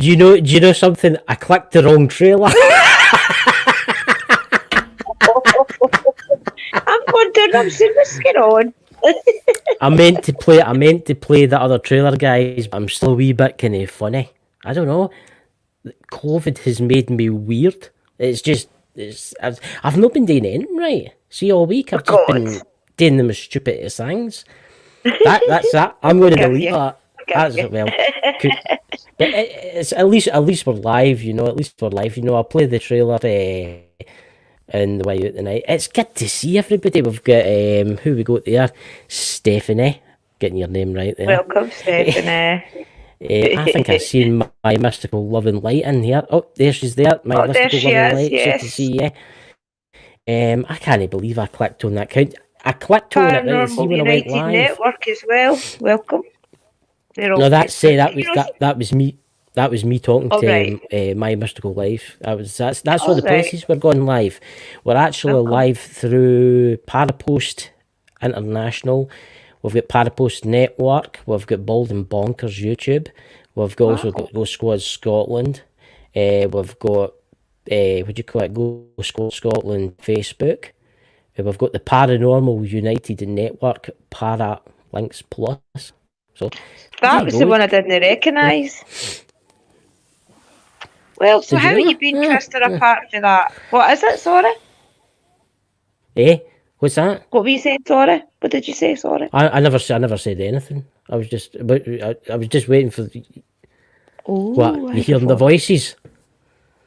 Do you know something? I clicked the wrong trailer. I'm wondering, I'm seeing what's going on. I meant to play the other trailer, guys, but I'm still a wee bit kind of funny. I don't know. COVID has made me weird. I've not been doing anything right. See, all week I've just been doing the most stupidest things. That's that. I'm going to delete that. That's well. But it's at least we're live, you know. At least we're live, you know. I'll play the trailer in the way out tonight. It's good to see everybody. We've got who we got there, Stephanie. Getting your name right there. Welcome, Stephanie. I think I've seen my mystical love and light in here. Oh, there she's there. My mystical love and light. Yes. Good to see you. I can't believe I clicked on that count. I clicked on it right to see when I went live. Network as well. Welcome. No, that was me. That was me talking to My Mystical Life. That's all the places we're going live. We're actually live through Parapost International. We've got Parapost Network. We've got Bald and Bonkers YouTube. We've also got Go Squad Scotland. We've got what do you call it? Go Squad Scotland Facebook. We've got the Paranormal United Network Para Links Plus. So that was the one I didn't recognise. Well, so how have you been, Trista, apart from that? What is it, sorry? What's that? What were you saying, sorry? What did you say, sorry? I never said anything. I was just waiting for what? You hearing the voices?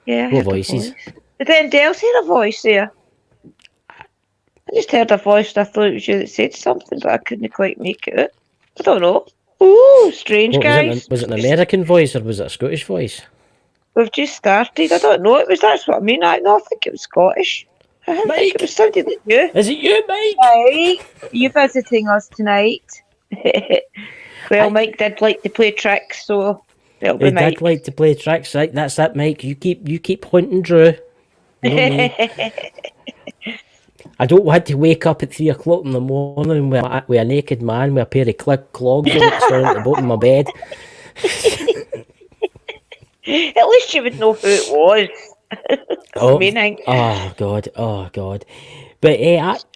Yeah. What voices? Did anyone else hear a voice there? I just heard a voice and I thought it was you that said something, but I couldn't quite make it out. I don't know. Ooh, strange, guys. Was it an American voice or was it a Scottish voice? We've just started. I don't know. That's what I mean. I think it was Scottish. I think it was something like you. Is it you, Mike? Mike, you visiting us tonight? Well, Mike did like to play tricks, so it'll be Mike. He did like to play tricks, right? That's it, Mike. You keep hunting Drew. You know me. I don't want to wake up at 3 o'clock in the morning with a naked man with a pair of clogs on at the bottom of my bed. At least you would know who it was. Oh God. But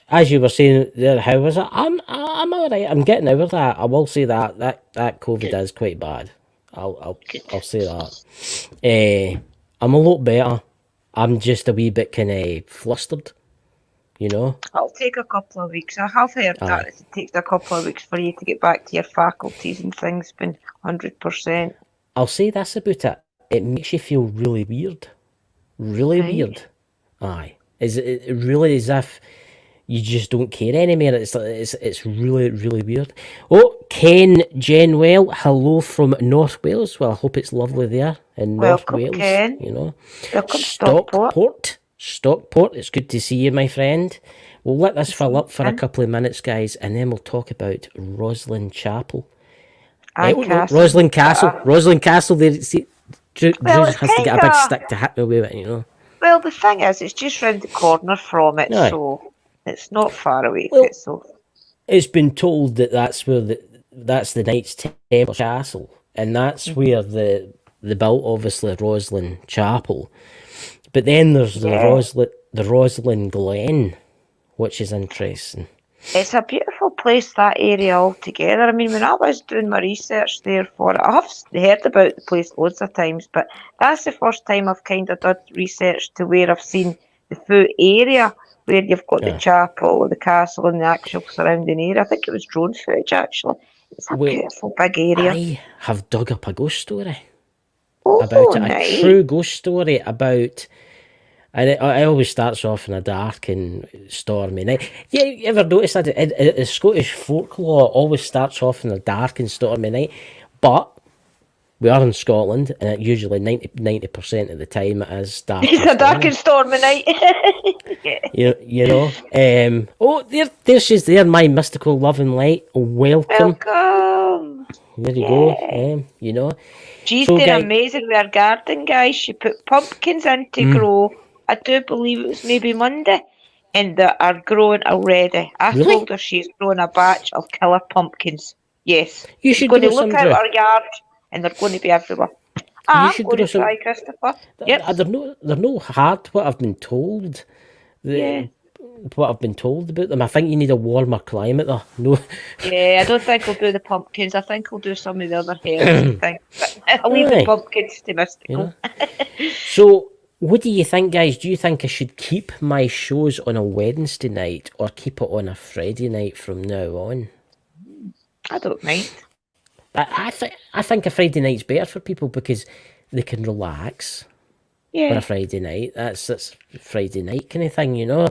as you were saying there, how was it? I'm all right. I'm getting over that. I will say that COVID is quite bad. I'll say that. I'm a lot better. I'm just a wee bit kind of flustered. You know, I'll take a couple of weeks. I have heard that it takes a couple of weeks for you to get back to your faculties and things. Been 100%. I'll say this about it. It makes you feel really weird. Really weird. Aye. Is it really as if you just don't care anymore? It's really, really weird. Oh, Ken Jenwell, hello from North Wales. Well, I hope it's lovely there in North Wales. Ken. You know. Welcome, Stockport, it's good to see you, my friend. We'll let this fill up for a couple of minutes, guys, and then we'll talk about ROSSLYN Chapel. ROSSLYN Castle. ROSSLYN Castle, Drew just has to get a big stick to hit me with it, you know. Well, the thing is, it's just round the corner from it, so it's not far away. It's been told that that's the Knights Templar Castle, and that's where the built, obviously, ROSSLYN Chapel. But then there's the ROSSLYN Glen, which is interesting. It's a beautiful place, that area altogether. I mean, when I was doing my research there for it, I have heard about the place loads of times, but that's the first time I've kind of done research to where I've seen the full area, where you've got the chapel, the castle, and the actual surrounding area. I think it was drone footage, actually. It's a beautiful big area. I have dug up a ghost story about it, a true ghost story about... And it always starts off in a dark and stormy night. Yeah, you ever notice that? The Scottish folklore always starts off in a dark and stormy night. But we are in Scotland, and it usually 90% of the time it is dark. It's a dark and stormy night. You know. There she's there, my mystical love and light. Welcome. There you go. You know. She's doing amazing with her garden, guys. She put pumpkins in to grow. I do believe it was maybe Monday, and they are growing already. I told her she's growing a batch of killer pumpkins. Yes. You should go to look out our yard, and they're going to be everywhere. I'm going to try, Christopher. Yep. They're no hard, what I've been told. What I've been told about them. I think you need a warmer climate though. No. Yeah, I don't think I'll do the pumpkins. I think I'll do some of the other herbs and things. But I'll leave the pumpkins to mystical. So, what do you think, guys? Do you think I should keep my shows on a Wednesday night or keep it on a Friday night from now on? I don't mind. I think a Friday night's better for people because they can relax on a Friday night. That's Friday night kind of thing, you know.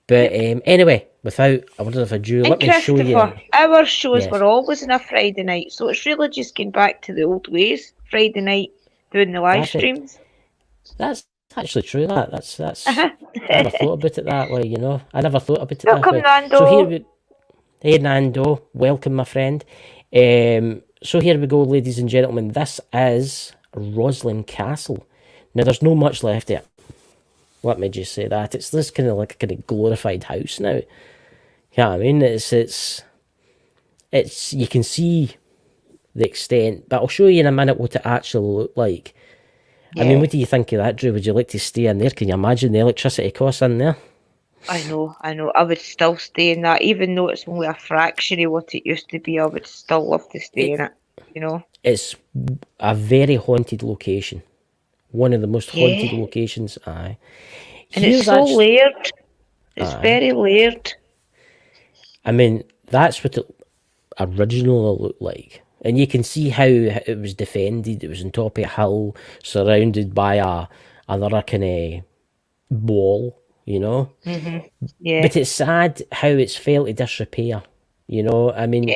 But anyway, without a word of ado, let me show you. Our shows were always on a Friday night, so it's really just getting back to the old ways. Friday night doing the live streams. That's actually true. That's. I never thought about it that way. You know, I never thought about it that way. Nando. So hey Nando, welcome, my friend. So here we go, ladies and gentlemen. This is ROSSLYN Castle. Now, there's no much left of it. Let me just say that. It's this kind of like a kind of glorified house now. Yeah, I mean, it's you can see the extent, but I'll show you in a minute what it actually looked like. Yeah. I mean, what do you think of that, Drew? Would you like to stay in there? Can you imagine the electricity costs in there? I know. I would still stay in that, even though it's only a fraction of what it used to be. I would still love to stay in it, you know. It's a very haunted location. One of the most haunted locations, aye. And it's so layered. It's very layered. I mean, that's what it originally looked like. And you can see how it was defended. It was on top of a hill, surrounded by another kind of wall, you know? Mm-hmm. Yeah. But it's sad how it's fell to disrepair, you know? I mean,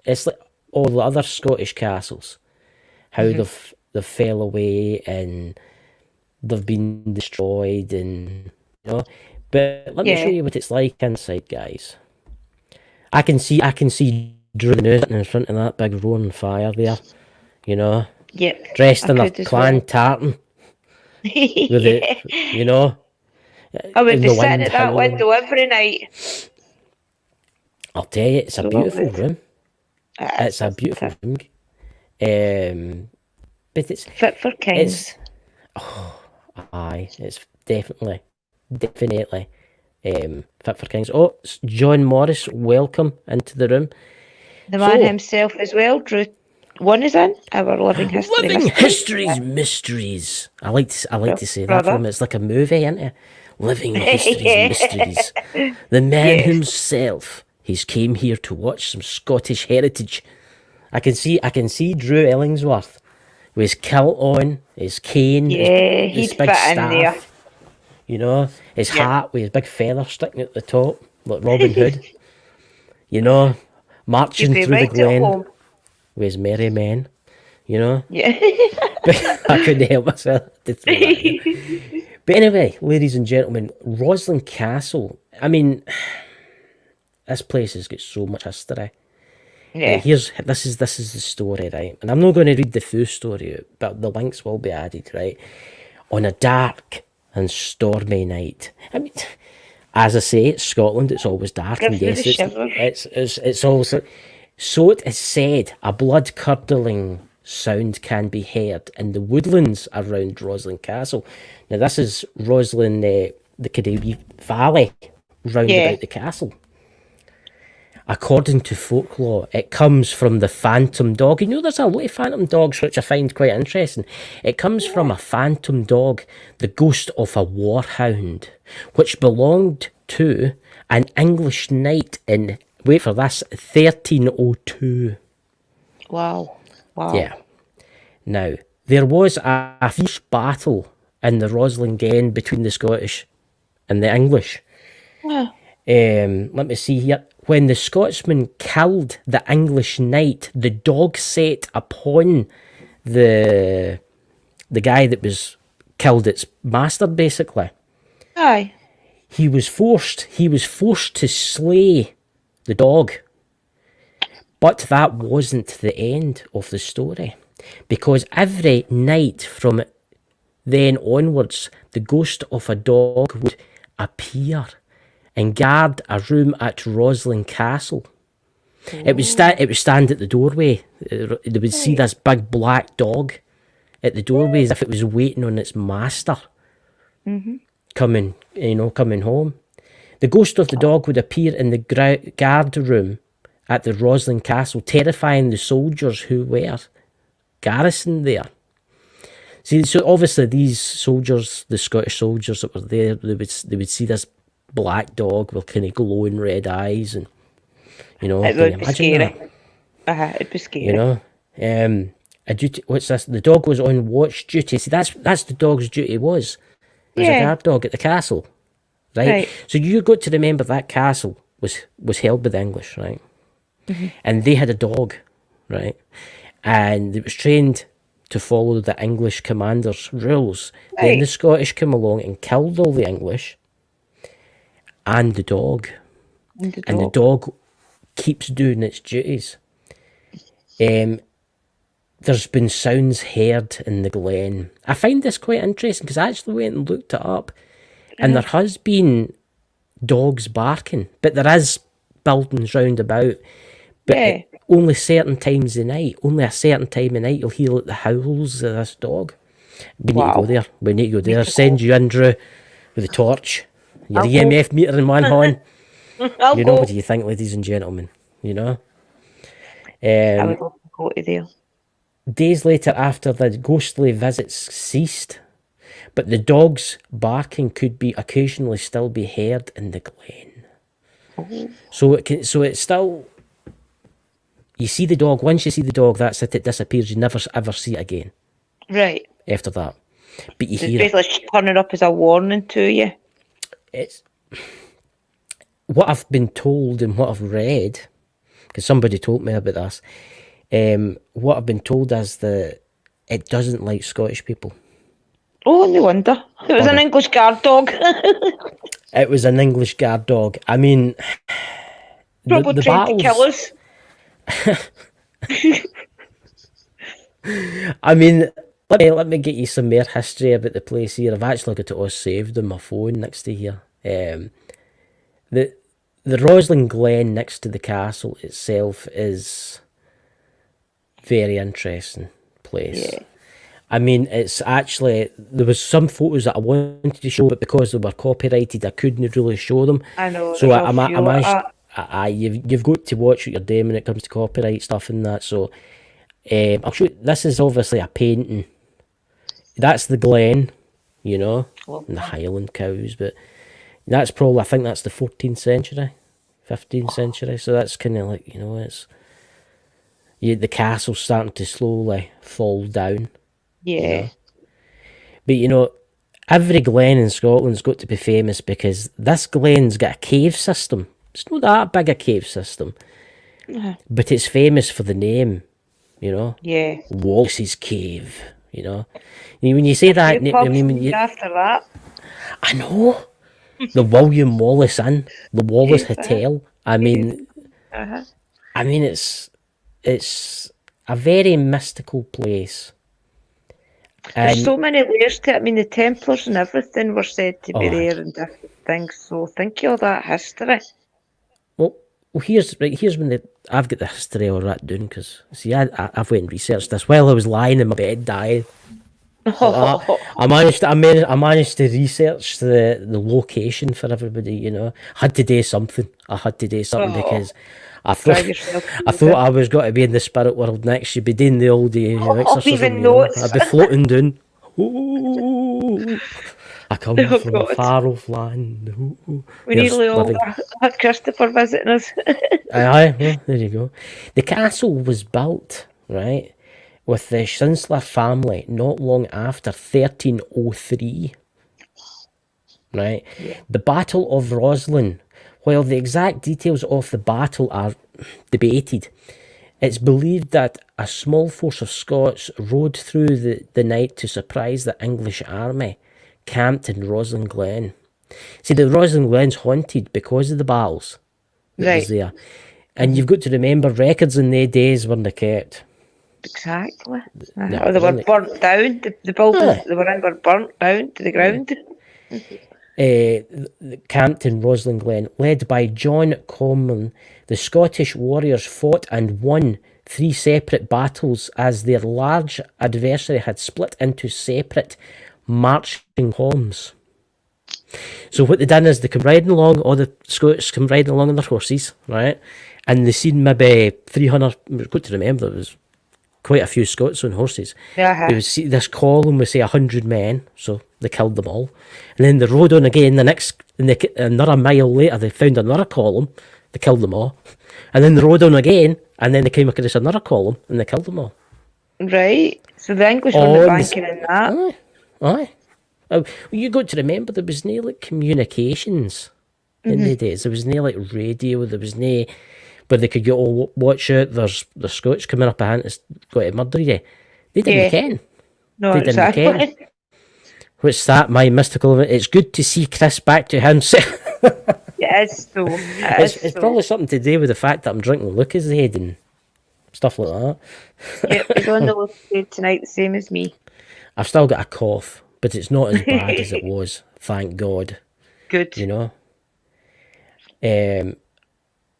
it's like all the other Scottish castles, how they've fell away and they've been destroyed, and you know. But let me show you what it's like inside, guys. I can see Drew in front of that big roaring fire there, you know. Yep. Dressed in a clan tartan. With it, you know. I would be sitting at that window every night. I'll tell you, it's a beautiful room. It's a beautiful room. But it's fit for kings. It's definitely fit for kings. Oh, John Morris, welcome into the room. The man himself as well, Drew. One is in our living history. Living histories, mysteries. I like to say that from it. It's like a movie, isn't it? Living histories, mysteries. The man himself. He's came here to watch some Scottish heritage. I can see Drew Ellingsworth with his kilt on, his cane, his big staff, in there. You know, his hat with his big feather sticking at the top, like Robin Hood. You know, marching through the glen with his merry men. You know, I couldn't help myself to throw that in. But anyway, ladies and gentlemen, ROSSLYN Castle. I mean, this place has got so much history. Yeah. This is the story, right? And I'm not going to read the full story out, but the links will be added, right? On a dark and stormy night. I mean, as I say, it's Scotland. It's always dark, and yes, it's also. So it is said, a blood-curdling sound can be heard in the woodlands around ROSSLYN Castle. Now, this is ROSSLYN, the Cadewee Valley, round about the castle. According to folklore, it comes from the phantom dog. You know, there's a lot of phantom dogs, which I find quite interesting. It comes from a phantom dog, the ghost of a warhound, which belonged to an English knight in, wait for this, 1302. Wow. Yeah. Now, there was a fierce battle in the ROSSLYN Glen between the Scottish and the English. Yeah. Let me see here. When the Scotsman killed the English knight, the dog set upon the guy that was killed its master, basically. Aye. He was forced to slay the dog. But that wasn't the end of the story. Because every night from then onwards, the ghost of a dog would appear and guard a room at ROSSLYN Castle. It would stand at the doorway. They would see this big black dog at the doorway as if it was waiting on its master coming home. The ghost of the dog would appear in the guard room at the ROSSLYN Castle, terrifying the soldiers who were garrisoned there. See, so obviously these soldiers, the Scottish soldiers that were there, they would see this black dog with kind of glowing red eyes, and it would be scary. It'd be scary. A duty. What's this? The dog was on watch duty. See, that's the dog's duty was. It was a guard dog at the castle, right? So you got to remember that castle was held by the English, right? And they had a dog, right? And it was trained to follow the English commander's rules. Then the Scottish came along and killed all the English and the dog. And the dog keeps doing its duties. There's been sounds heard in the glen. I find this quite interesting because I actually went and looked it up, and there has been dogs barking, but there is buildings round about. But only certain times of night, only a certain time of night, you'll hear like the howls of this dog. We need to go there. We need to go there. Send you in, Drew, with a torch, your EMF meter in one hand. What do you think, ladies and gentlemen? I would love to go to there. Days later, after the ghostly visits ceased, but the dog's barking could be occasionally still be heard in the glen. So it's still. You see the dog. Once you see the dog, that's it. It disappears. You never ever see it again. Right. After that, but you It's hear basically turning up as a warning to you. It's what I've been told and what I've read, because somebody told me about this. What I've been told is that it doesn't like Scottish people. Oh, no wonder. It was an English guard dog. It was an English guard dog. I mean, probably trained to kill us. I mean, let me get you some more history about the place here. I've actually got it all saved on my phone next to here. The ROSSLYN Glen next to the castle itself is very interesting place. I mean, it's actually, there was some photos that I wanted to show, but because they were copyrighted, I couldn't really show them. I know. So I managed. You've got to watch what you're doing when it comes to copyright stuff and that. So I'll show you. This is obviously a painting. That's the glen, and the Highland cows, but that's probably, I think that's the 14th century, 15th century. So that's kind of like, it's the castle's starting to slowly fall down. Yeah. But every glen in Scotland's got to be famous because this glen's got a cave system. It's not that big a cave system, but it's famous for the name, Yeah. Wallace's Cave, When you say that, I mean, after that. I know. The William Wallace Inn, the Wallace Hotel. I mean, it's a very mystical place. There's so many layers to it. I mean, the Templars and everything were said to be there and different things. So think of all that history. Well, here's when I've got the history all that down, because see, I've went and researched this while I was lying in my bed dying. I managed to research the location for everybody. Had to do something. I had to do something because I thought I was going to be in the spirit world next. You'd be doing the old exorcism. I'd be floating down. Ooh, I come from a far off land. Ooh. We nearly all had Christopher visiting us. Aye, well, there you go. The castle was built, right, with the Sinclair family not long after 1303. Right? Yeah. The Battle of ROSSLYN. While the exact details of the battle are debated, it's believed that a small force of Scots rode through the night to surprise the English army camped in ROSSLYN Glen. See, the ROSSLYN Glen's haunted because of the battles that was there. And you've got to remember, records in their days weren't kept. Exactly. No, they were burnt down. The buildings they were in were burnt down to the ground. Camped in ROSSLYN Glen, led by John Comyn, the Scottish warriors fought and won 3 separate battles as their large adversary had split into separate marching columns. So what they done is they come riding along, all the Scots come riding along on their horses, right? And they seen maybe 300, we've got to remember there was quite a few Scots on horses. Yeah. They would see this column with say 100 men, so they killed them all. And then they rode on again another mile later, they found another column, they killed them all. And then they rode on again, and then they came across another column, and they killed them all. Right. So the English were banking in that. Aye. Well, you got to remember there was no like communications in the days. There was no like radio. There was no, but they could go, oh, watch out, there's the Scots coming up ahead, it's got to murder you. They didn't ken. No, they exactly. didn't ken. What's that? My mystical. It's good to see Chris back to house. Yes, so it's probably something to do with the fact that I'm drinking Lucas Head and stuff like that. Yep, he's on the Lucas Head tonight, the same as me. I've still got a cough, but it's not as bad as it was, thank God. Good. You know? Yeah,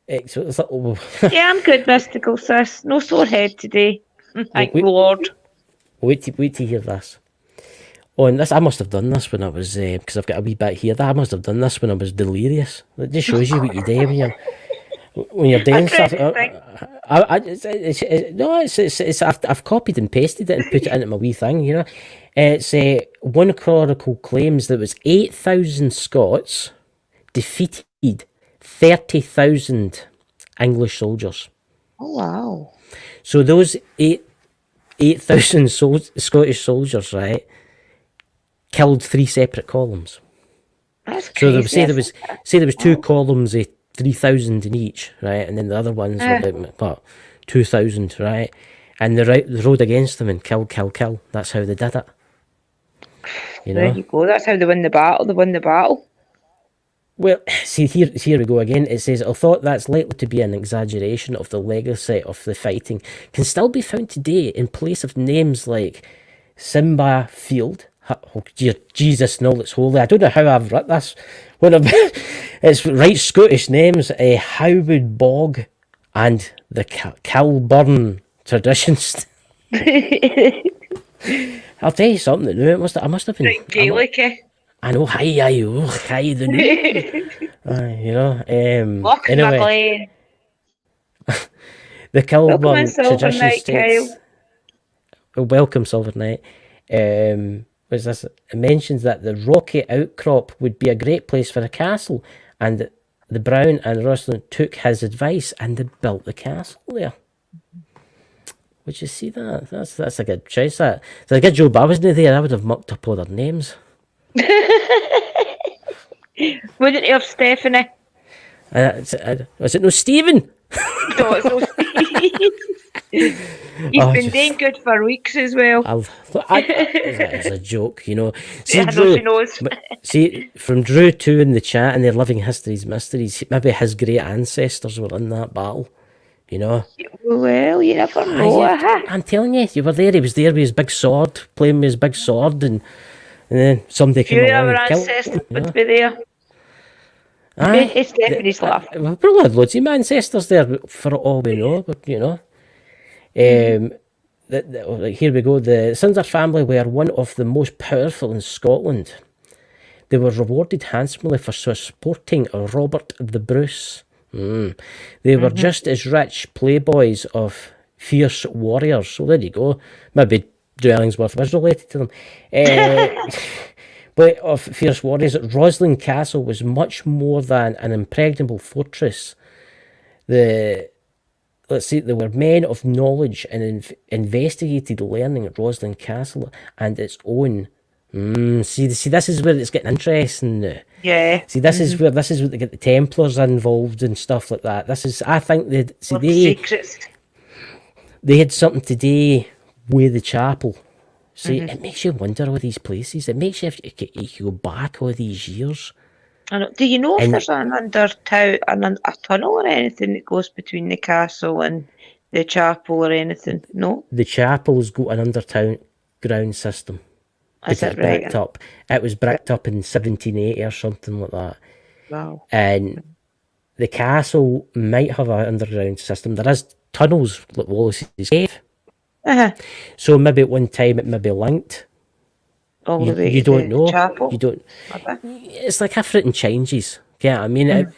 I'm good, mystical sis. No sore head today. Thank the Lord. Wait to hear this. Oh, and this, I must have done this when I was, because I've got a wee bit here, I must have done this when I was delirious. It just shows you what you do when you're doing stuff. I've copied and pasted it and put it into my wee thing, you know. It's one chronicle claims there was 8,000 Scots defeated 30,000 English soldiers. Oh, wow. So those 8,000 Scottish soldiers, right, killed 3 separate columns. That's crazy. So they would say there was 2 columns of 3,000 in each, right, and then the other ones were about 2,000, right, and they rode against them and kill. That's how they did it. You know? There you go. That's how they win the battle. They win the battle. Well, see, here we go again. It says, although that's likely to be an exaggeration of the legacy of the fighting, can still be found today in place of names like Simba Field. Oh, dear Jesus, no, it's holy. I don't know how I've written this. It's right Scottish names. Howwood Bog and the Kilburn traditions. I'll tell you something. I must have been Gaelic. I know. Hi, the new. You know. Lock anyway, the Kilburn tradition states. Welcome, Silver Knight. Was this? It mentions that the rocky outcrop would be a great place for a castle, and the Brown and ROSSLYN took his advice and they built the castle there. Would you see that? That's a good choice. That. It's a good job I wasn't there. I would have mucked up all their names. Wouldn't you have Stephanie? Was it no Stephen? No, it's no Stephen. He's been doing good for weeks as well. It's a joke, you know. See, I know she knows. See, from Drew 2 in the chat and their Living History's Mysteries, maybe his great ancestors were in that battle, you know. Well, you never know. I'm telling you, you were there. He was there with his big sword, playing with his big sword, and then somebody came along and killed him. Your ancestors would be there. It's Stephanie's laugh. We probably had loads of my ancestors there, for all we know, but you know. Here we go. The Sinzer family were one of the most powerful in Scotland. They were rewarded handsomely for supporting Robert the Bruce. They were just as rich playboys of fierce warriors. So there you go. Maybe Drellingsworth was related to them. But of fierce warriors, ROSSLYN Castle was much more than an impregnable fortress. They were men of knowledge and investigated learning at ROSSLYN Castle and its own. See, this is where it's getting interesting now. Yeah. See, this is where they get the Templars involved and stuff like that. I think they had something to do with the chapel. See, it makes you wonder all these places. It makes you, if you go back all these years. Do you know if there's a tunnel or anything that goes between the castle and the chapel or anything? No? The chapel's got an underground system. Is that right? It was bricked up in 1780 or something like that. Wow. And the castle might have an underground system. There is tunnels, like Wallace's cave. Uh-huh. So maybe at one time it may be linked. All the way You to don't the know. chapel. You don't. Okay. It's like everything changes. Yeah, I mean,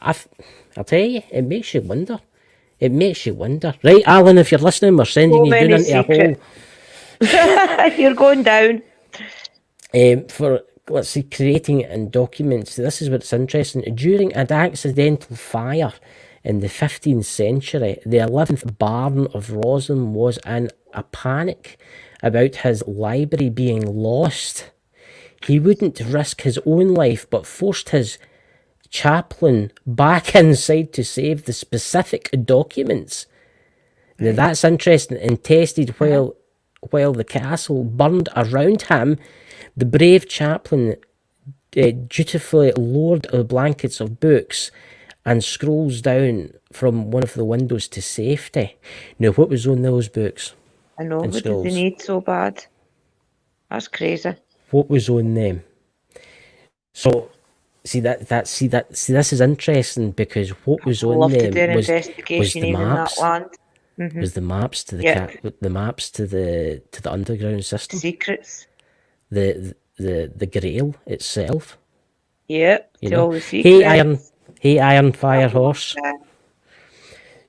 I'll tell you, it makes you wonder. It makes you wonder. Right, Alan, if you're listening, we're sending So you down many into a hole. You're going down. For, let's see, creating and documents. This is what's interesting. During an accidental fire in the 15th century, the 11th Baron of ROSSLYN was in a panic about his library being lost. He wouldn't risk his own life, but forced his chaplain back inside to save the specific documents. Now that's interesting. And tested while the castle burned around him, the brave chaplain dutifully lowered the blankets of books and scrolls down from one of the windows to safety. Now, what was on those books? I know, and what did scrolls? they need so bad? That's crazy. What was on them? So, see, this is interesting because what was on Love to them do an was investigation the even in maps. that land. Was the maps to the the maps to the underground system, Secrets. the Grail itself. Yep, You to know, all the secrets. hey Iron Fire Horse.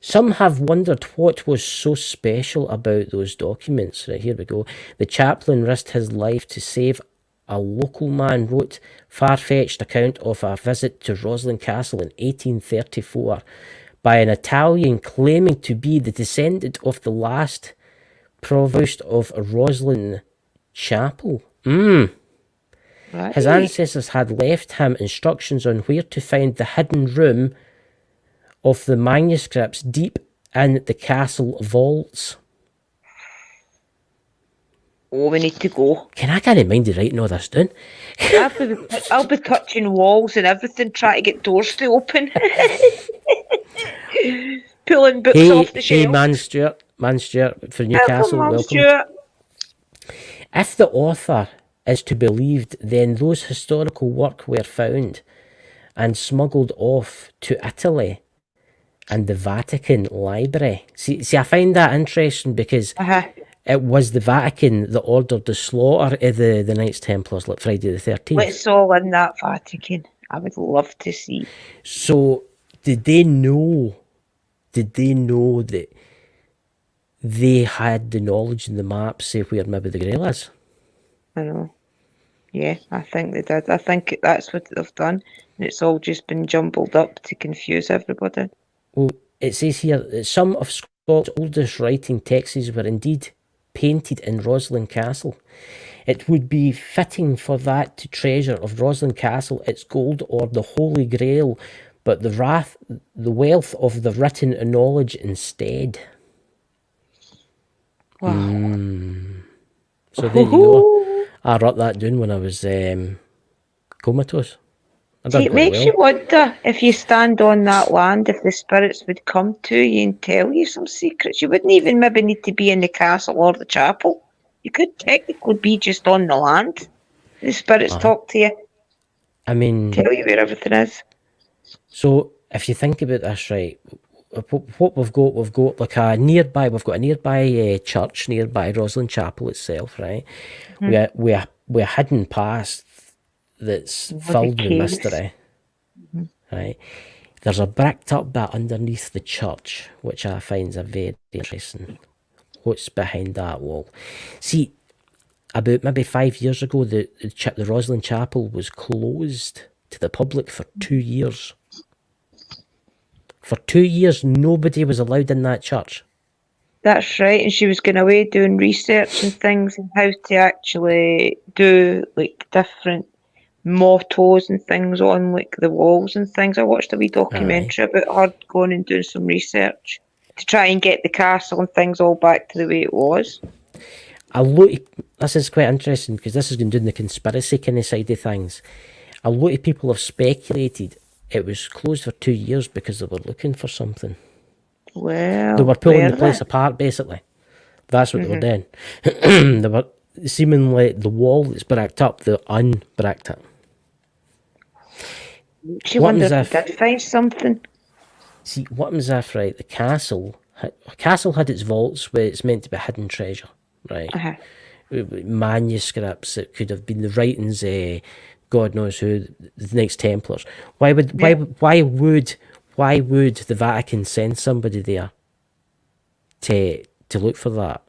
Some have wondered what was so special about those documents. Right, here we go. The chaplain risked his life to save a local man, wrote far-fetched account of a visit to ROSSLYN Castle in 1834 by an Italian claiming to be the descendant of the last provost of ROSSLYN Chapel. Right. His ancestors had left him instructions on where to find the hidden room of the manuscripts deep in the castle vaults. Oh, we need to go. I can't mind you writing all this down. I'll be touching walls and everything, trying to get doors to open. Pulling books off the shelf. Hey, Man Stuart for Newcastle, welcome. Stuart. If the author is to be believed, then those historical work were found and smuggled off to Italy and the Vatican Library. See, I find that interesting because it was the Vatican that ordered the slaughter of the Knights Templars, like Friday the 13th. Let's all in that Vatican. I would love to see. So, did they know that they had the knowledge in the map, say where maybe the Grail is? I know. Yeah, I think they did. I think that's what they've done. And it's all just been jumbled up to confuse everybody. Well, it says here that some of Scotland's oldest writing texts were indeed painted in ROSSLYN Castle. It would be fitting for that to treasure of ROSSLYN Castle its gold or the Holy Grail, but the wealth of the written knowledge instead. Wow. So there you go. I wrote that down when I was comatose. See, it makes you wonder if you stand on that land, if the spirits would come to you and tell you some secrets. You wouldn't even maybe need to be in the castle or the chapel. You could technically be just on the land. The spirits talk to you. I mean, tell you where everything is. So if you think about this, right, what we've got like a nearby church nearby ROSSLYN Chapel itself, right? We're hidden past that's filled with mystery, right? There's a bricked up bit underneath the church, which I find a very interesting. What's behind that wall? See, about maybe 5 years ago, the ROSSLYN Chapel was closed to the public for 2 years. For 2 years, nobody was allowed in that church. That's right, and she was going away doing research and things and how to actually do like different mottos and things on like the walls and things. I watched a wee documentary about her going and doing some research to try and get the castle and things all back to the way it was. This is quite interesting because this is going to do the conspiracy kind of side of things. A lot of people have speculated it was closed for 2 years because they were looking for something. Well, they were pulling the place apart, basically. That's what they were doing. They were seemingly the wall that's bricked up, they unbricked it. She wonders if they did find something. See, what happens if, right, the castle castle had its vaults where it's meant to be hidden treasure, right? Manuscripts that could have been the writings, God knows who, the Knights Templars. Why would the Vatican send somebody there to look for that?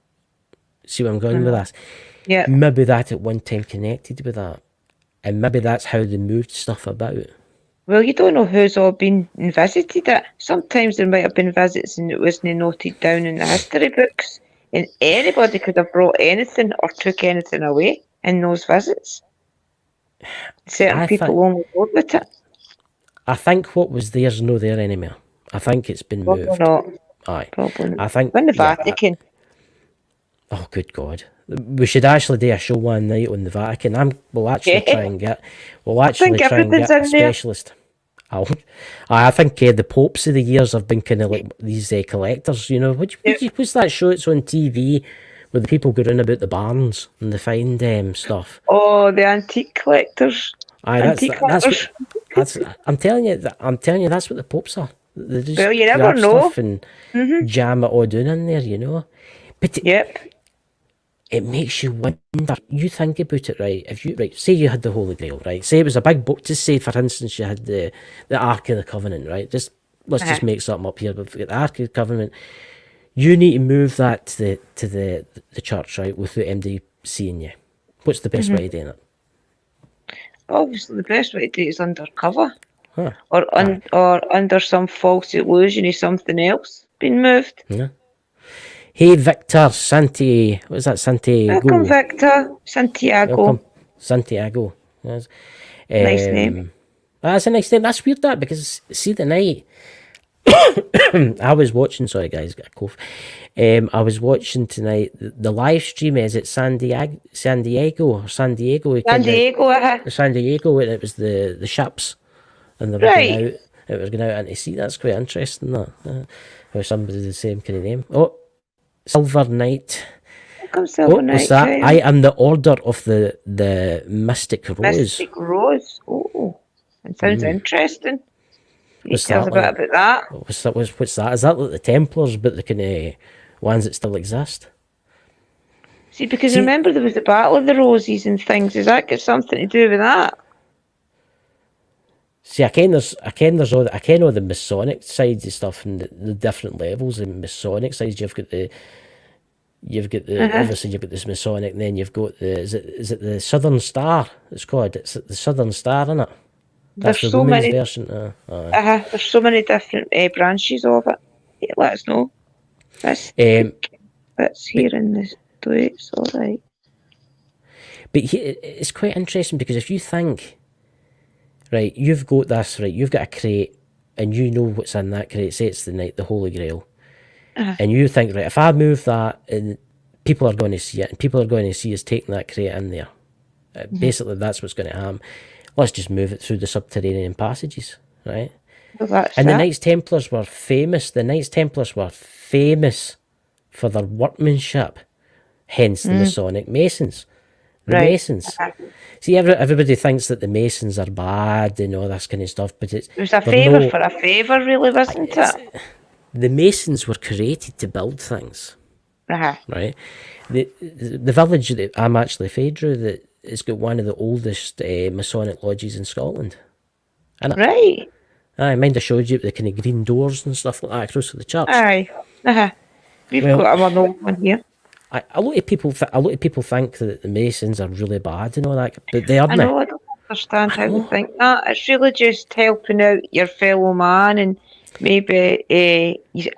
See where I'm going with this? Yeah. Maybe that at one time connected with that, and maybe that's how they moved stuff about. Well, you don't know who's all been and visited it. Sometimes there might have been visits and it wasn't noted down in the history books. And anybody could have brought anything or took anything away in those visits. Certain people only go with it. I think what was there's no there anymore. I think it's been moved. Probably not. Aye. Probably not. I think in the Vatican. Oh, good God. We should actually do a show one night on the Vatican. We'll actually try and get a specialist. I think the popes of the years have been kind of like these collectors, you know. What's that show that's on TV where the people go around about the barns and they find stuff? Oh, the antique collectors. That's I'm telling you, that's what the popes are. They just you never know. Stuff and jam it all down in there, you know. But it makes you wonder. You think about it, right? If you say you had the Holy Grail, right? Say it was a big book. Just say, for instance, you had the Ark of the Covenant, right? Let's just make something up here. But the Ark of the Covenant, you need to move that to the church, right? Without MD seeing you. What's the best way of doing it? Obviously, the best way to do it is undercover, or under some false illusion of something else being moved. Yeah. Hey, Victor, what is that, Santiago? Welcome, Victor. Santiago. Welcome. Santiago. Yes. Nice name. That's a nice name. That's weird, that, because see the night I was watching, sorry guys, got a cough. I was watching tonight the live stream. Is it San Diego, and it was the ships, and they were going out. It was going out, and to see that's quite interesting. That how somebody the same kind of name. Oh, Silver Knight. Silver Knight. What's that? I am the Order of the Mystic Rose. Mystic Rose. Oh, that sounds interesting. Tell us a bit about that. What's that? Is that like the Templars, but the kind of ones that still exist? See, because remember there was the Battle of the Roses and things. Does that got something to do with that? See, I ken all the Masonic sides of stuff and the different levels of Masonic sides. You've got obviously you've got this Masonic, and then you've got is it the Southern Star? It's called. It's the Southern Star, isn't it? That's the women's version. There's so many different branches of it. Let us know. That's here in the States, all right. But it's quite interesting because if you think, right, you've got this, right, you've got a crate, and you know what's in that crate. Say it's the Holy Grail, and you think, right, if I move that, and people are going to see it, and people are going to see us taking that crate in there. Basically, that's what's going to happen. Let's just move it through the subterranean passages, right? And the Knights Templars were famous. The Knights Templars were famous for their workmanship, hence the Masonic Masons. The Masons. See, everybody thinks that the Masons are bad and all this kind of stuff, but it was a favour for a favour, really, wasn't it? The Masons were created to build things, right? The village that I'm actually Phaedra, that it's got one of the oldest Masonic lodges in Scotland. Right. I mind I showed you the kind of green doors and stuff like that across the church. We've got an old one here. A lot of people think that the Masons are really bad and all that, but they aren't. I know, I don't understand how they think that. It's really just helping out your fellow man, and maybe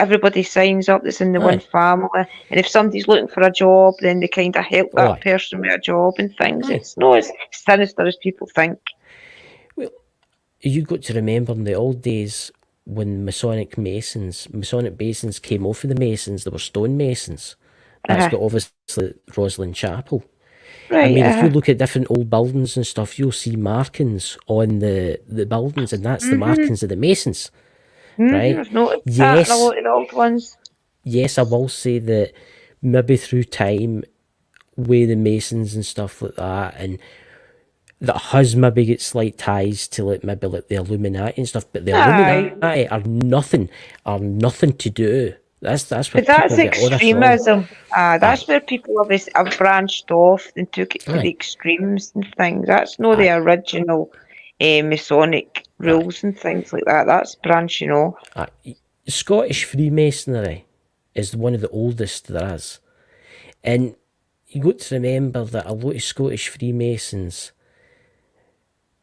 everybody signs up that's in the one family, and if somebody's looking for a job, then they kind of help that person with a job and things. It's not as sinister as people think. Well, you got to remember in the old days when Masonic Masons came off of the Masons, they were stone masons. That's got obviously ROSSLYN Chapel. Right. I mean, if you look at different old buildings and stuff, you'll see markings on the buildings, and that's the markings of the Masons. Right? I've noticed that in a lot of the old ones. Yes, I will say that maybe through time, with the Masons and stuff like that, and that has maybe got slight ties to maybe the Illuminati and stuff, but the Illuminati are nothing to do That's where But that's people get all this wrong. extremism. That's where people have branched off and took it to Aye. the extremes and things. That's not Aye. the original Masonic rules and things like that. That's branching off. Scottish Freemasonry is one of the oldest there is. And you got to remember that a lot of Scottish Freemasons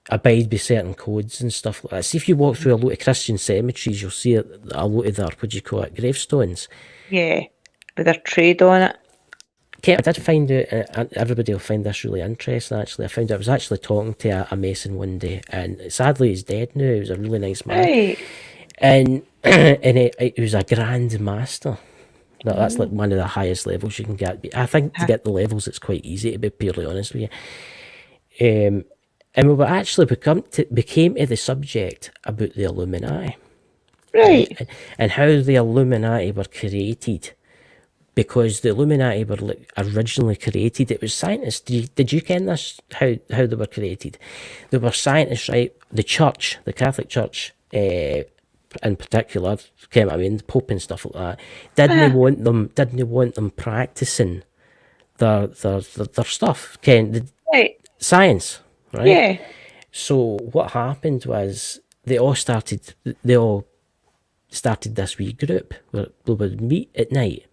abide by certain codes and stuff like that. See, if you walk through a lot of Christian cemeteries, you'll see a lot of their, gravestones. Yeah, with their trade on it. I did find out, and everybody will find this really interesting actually, I found out I was actually talking to a Mason one day, and sadly he's dead now. He was a really nice man. Right. And he was a Grand Master. No, that's like one of the highest levels you can get. I think to get the levels, it's quite easy, to be purely honest with you. And we were actually became to the subject about the Illuminati. Right. And how the Illuminati were created. Because the Illuminati were like originally created, it was scientists. Did you ken this? How they were created? They were scientists, right? The church, the Catholic Church, in particular, came. I mean, the Pope and stuff like that. Didn't want them practicing their stuff. Science, right? Yeah. So what happened was they all started this wee group where they would meet at night.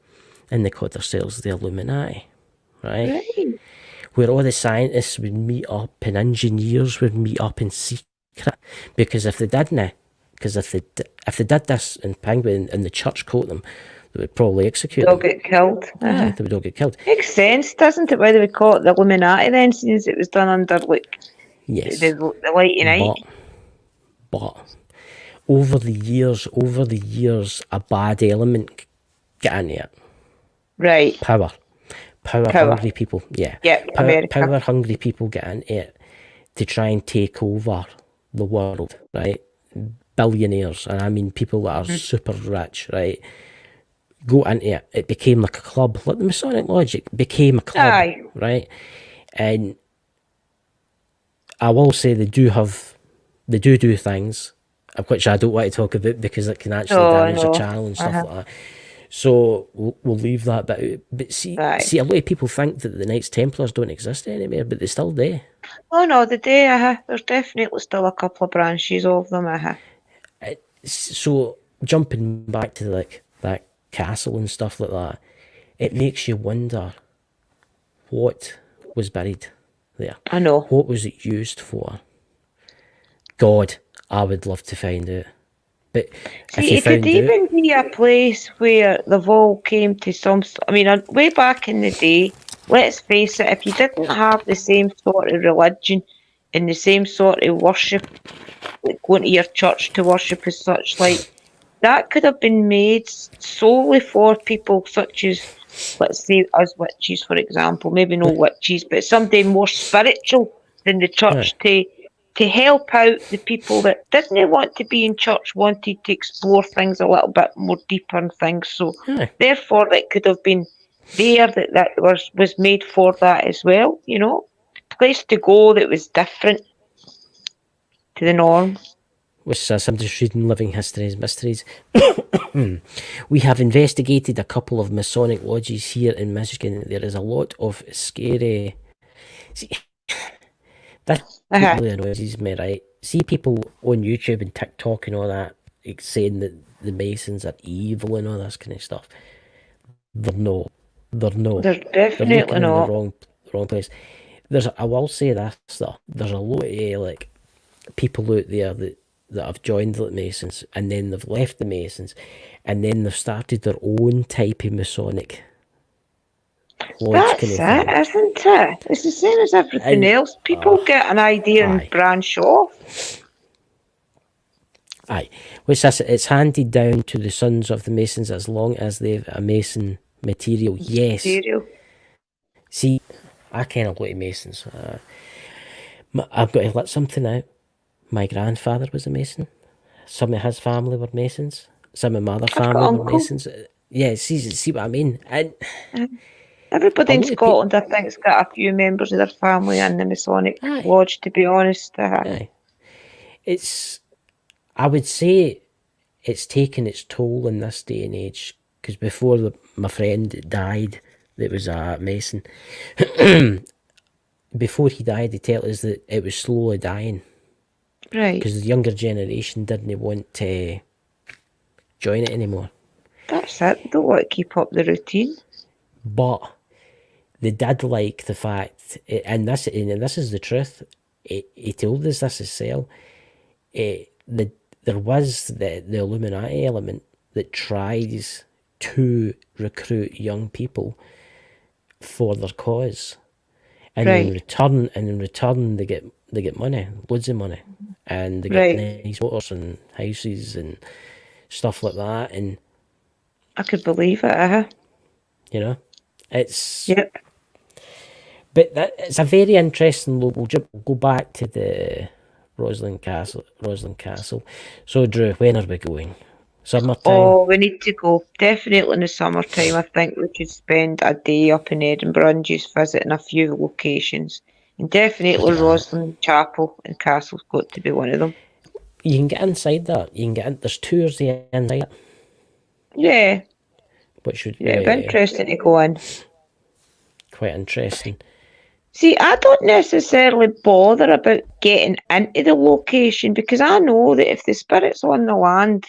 And they called themselves the Illuminati, right? Where all the scientists would meet up and engineers would meet up in secret. Because if they didn't, if they did this in Penguin and the church caught them, they would probably execute them. They'll get killed. They would all get killed. Makes sense, doesn't it? Why they would call it the Illuminati then, since it was done under the light of night. But over the years, a bad element got in it. Right. Power. Hungry people. Yeah. Power hungry people get into it to try and take over the world, right? Billionaires, and I mean people that are super rich, right? Go into it. It became like a club, like the Masonic Lodge. It became a club, right? And I will say they do things, which I don't want to talk about because it can actually damage the channel and stuff like that. So we'll leave that bit out. But see, a lot of people think that the Knights Templars don't exist anymore, but they still do. Oh no, they do. There's definitely still a couple of branches of them. So jumping back to like that castle and stuff like that, it makes you wonder what was buried there. I know. What was it used for? God, I would love to find out. But see, it could even be a place where they've all came to some. I mean, way back in the day, let's face it, if you didn't have the same sort of religion and the same sort of worship, like going to your church to worship as such, like that could have been made solely for people such as, let's say, us witches, for example. Maybe no witches, but somebody more spiritual than the church to help out the people that didn't want to be in church, wanted to explore things a little bit more deeper and things. So therefore it could have been there that was made for that as well, you know. Place to go that was different to the norm. Which I'm just reading Living History's Mysteries. We have investigated a couple of Masonic lodges here in Michigan. There is a lot of scary... See, that really annoys me, right? See people on YouTube and TikTok and all that saying that the Masons are evil and all this kind of stuff. They're not. They're definitely not. In the wrong place. I will say this though. There's a lot of like people out there that have joined the Masons and then they've left the Masons and then they've started their own type of Masonic lodge. That's it, isn't it? It's the same as everything else. People get an idea and branch off. Aye. Which it's handed down to the sons of the Masons as long as they've a Mason material. Yes. See, I ken a lot of Masons. I've got to let something out. My grandfather was a Mason. Some of his family were Masons. Some of my other family were Masons. Yeah, see what I mean? And everybody in Scotland, I think, has got a few members of their family in the Masonic Lodge, to be honest. I would say it's taken its toll in this day and age because before my friend died, that was a mason. Before he died, he told us that it was slowly dying. Right. Because the younger generation didn't want to join it anymore. That's it. They don't want to keep up the routine. But they did like the fact, and this is the truth. He told us this himself. There was the Illuminati element that tries to recruit young people for their cause, and in return they get money, loads of money, and they get nice motors and houses and stuff like that. And I could believe it. you know, it's Yep. But it's a very interesting look. We'll go back to the ROSSLYN Castle. So, Drew, when are we going? Summertime? Oh, we need to go. Definitely in the summertime. I think we could spend a day up in Edinburgh and just visiting a few locations. And definitely ROSSLYN Chapel and Castle's got to be one of them. You can get inside that. You can get in. There's tours there inside it. Yeah. Which would be interesting to go in. Quite interesting. See, I don't necessarily bother about getting into the location because I know that if the spirits on the land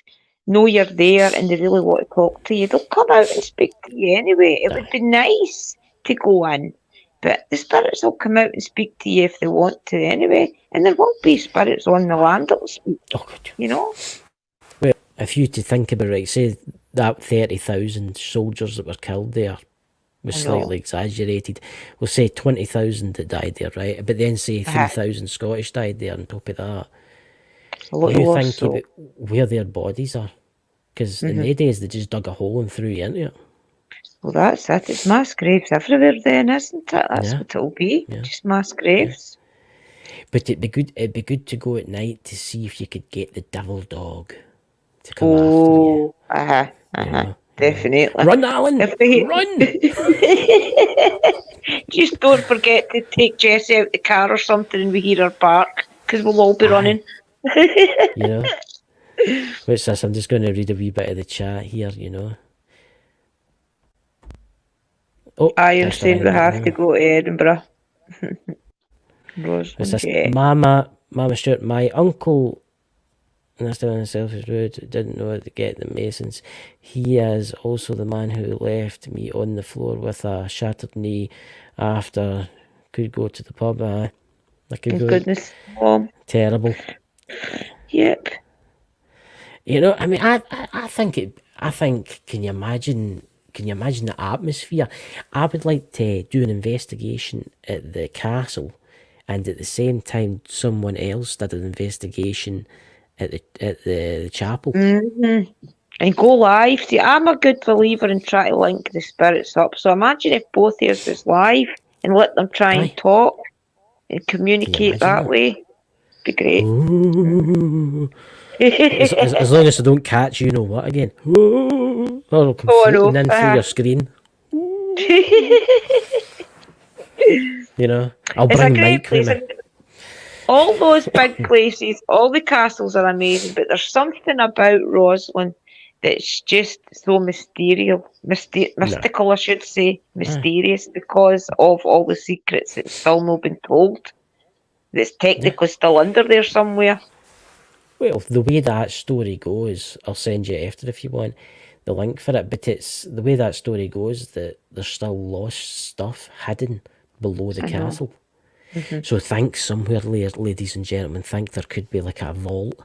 know you're there and they really want to talk to you, they'll come out and speak to you anyway. It would be nice to go in, but the spirits will come out and speak to you if they want to anyway, and there won't be spirits on the land that will speak, you know? Well, if you to think about it, say that 30,000 soldiers that were killed there, was slightly exaggerated. We'll say 20,000 that died there, right? But then say 3,000 Scottish died there on top of that. You think about where their bodies are. Because in the days, they just dug a hole and threw you into it. Well, that's it. It's mass graves everywhere then, isn't it? That's what it'll be. Yeah. Just mass graves. Yeah. But it'd be good to go at night to see if you could get the devil dog to come after you. Definitely. Run, Alan! Run! Just don't forget to take Jessie out the car or something and we hear her bark, because we'll all be running. You know? What's this? I'm just going to read a wee bit of the chat here, you know. Oh, I am saying we have to go to Edinburgh. What's this? Mama Stuart, my uncle... And that's the one himself is rude. Didn't know how to get the Masons. He is also the man who left me on the floor with a shattered knee after could go to the pub. I could go. Goodness, Mom. Terrible. Yep. You know, I mean, I think can you imagine the atmosphere? I would like to do an investigation at the castle, and at the same time, someone else did an investigation at the chapel. And go live. See, I'm a good believer in trying to link the spirits up. So imagine if both of us was live and let them try and talk and communicate that way. Be great. as long as I don't catch you know what again. Or I'll come floating in through your screen. You know, I'll bring Mike with me. All those big places, all the castles are amazing, but there's something about ROSSLYN that's just so mystical, I should say, mysterious, because of all the secrets that's still not been told. That's technically still under there somewhere. Well, the way that story goes, I'll send you after if you want the link for it, but it's the way that story goes that there's still lost stuff hidden below the castle. So think somewhere, ladies and gentlemen, think there could be like a vault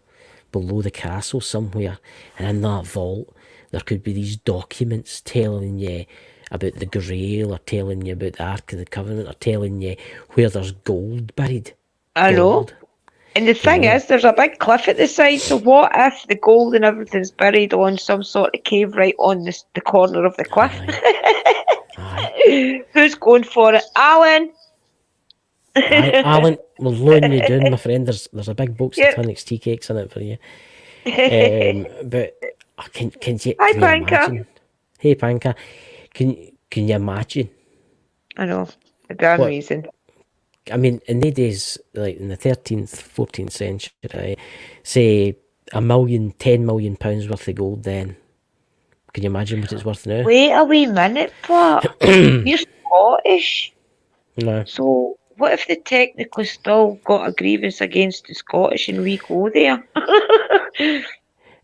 below the castle somewhere, and in that vault there could be these documents telling you about the Grail, or telling you about the Ark of the Covenant, or telling you where there's gold buried. I know. And the thing is, there's a big cliff at the side, so what if the gold and everything's buried on some sort of cave right on the corner of the cliff? Who's going for it? Alan! Alan, we'll loan you down, my friend. There's a big box of Tonics tea cakes in it for you. But can you imagine? Hey, Panka. Can you imagine? I know. It'd be amazing. I mean, in the days, like in the 13th, 14th century, say £1 million, £10 million worth of gold then Can you imagine what it's worth now? Wait a wee minute, but you're Scottish. No. So what if they technically still got a grievance against the Scottish and we go there?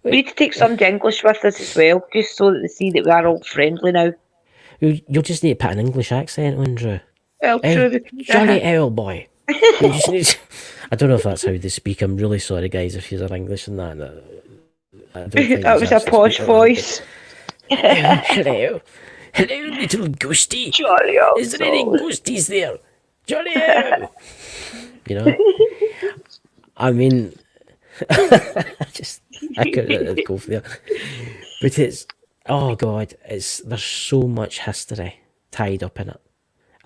We need to take some English with us as well, just so that they see that we are all friendly now. You'll just need to put an English accent on, Drew. Well, true. We can Jolly owl boy. You just need to... I don't know if that's how they speak. I'm really sorry, guys, if you're English and that. I don't think that was a posh voice. Hello, little ghosty. Jolly owl. Is there any ghosties there? Jolly owl. You know. I mean, I couldn't go for that. But it's, oh God, there's so much history tied up in it.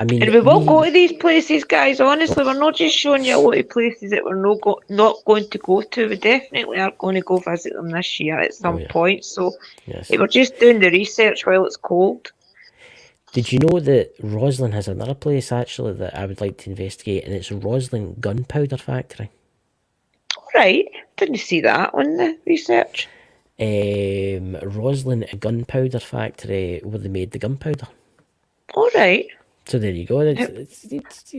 I mean, and we will go to these places, guys. Honestly, we're not just showing you a lot of places that we're not going to go to. We definitely are going to go visit them this year at some point. So we're just doing the research while it's cold. Did you know that ROSSLYN has another place actually that I would like to investigate, and it's ROSSLYN Gunpowder Factory. Right, didn't see that on the research. ROSSLYN Gunpowder Factory, where they made the gunpowder. All right. So there you go. It's just